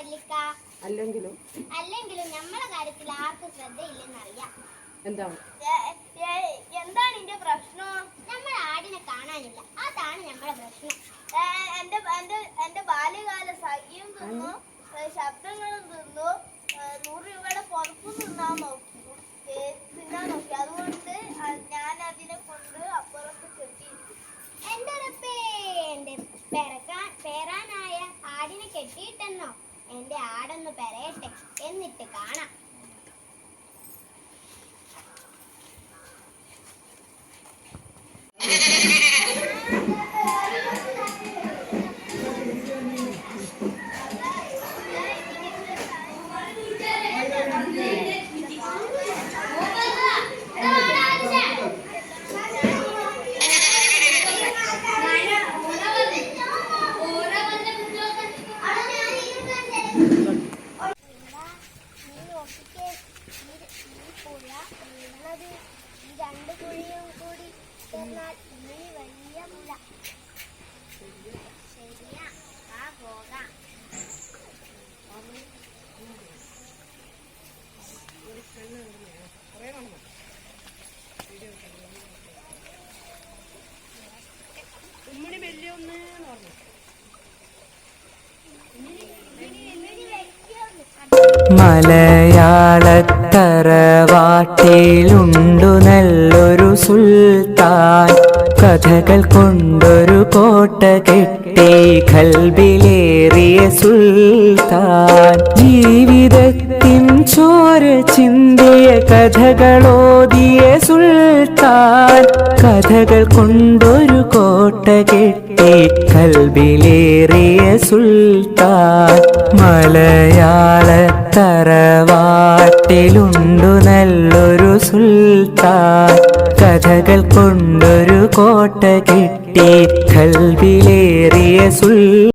വല്ലിക്ക. അല്ലെങ്കിലും നമ്മളെ കാര്യത്തിൽ ആർക്കും ശ്രദ്ധയില്ലെന്നറിയാം. എന്താണ് എന്റെ പ്രശ്നം? നമ്മൾ ആടിനെ കാണാനില്ല, അതാണ് നമ്മുടെ പ്രശ്നം. എന്റെ ബാല്യകാല സഖിയും തിന്നു, ശബ്ദങ്ങളും തിന്നു, 100 രൂപയുടെ പുറത്തു തിന്നാൻ നോക്കി. അതുകൊണ്ട് ഞാൻ അതിനെ കൊണ്ട് അപ്പുറത്ത് കെട്ടി. എന്റെ പേരാനായ ആടിനെ കെട്ടിയിട്ടെന്നോ? എന്റെ ആടൊന്ന് പെരയട്ടെ, എന്നിട്ട് കാണാം. ഈ 2 കുഴിയും കൂടി ചേർന്നാൽ ഈ വലിയ മുല. ശരിയാ, പോകാം. ഉമ്മണി വലിയ ഒന്ന് പറഞ്ഞു. മലയാളത്തറവാട്ടിലുണ്ടു നല്ലൊരു സുൽത്താൻ, കഥകൾ കൊണ്ടൊരു കോട്ട കെട്ടി ഖൽബിലേറിയ സുൽത്താൻ. ജീവിതത്തിൻ ചോര ചിന്തിയ കഥകളോതിയ സുൽത്താൻ, കഥകൾ കൊണ്ടൊരു കോട്ട കെട്ടി ഖൽബിലേറിയ സുൽത്താൻ. മലയാളത്തറവാട്ടിലുണ്ടു നല്ലൊരു സുൽത്താൻ, കഥകൾ കൊണ്ടൊരു കോട്ട കെട്ടി ഖൽബിലേറിയ സുൽത്താൻ.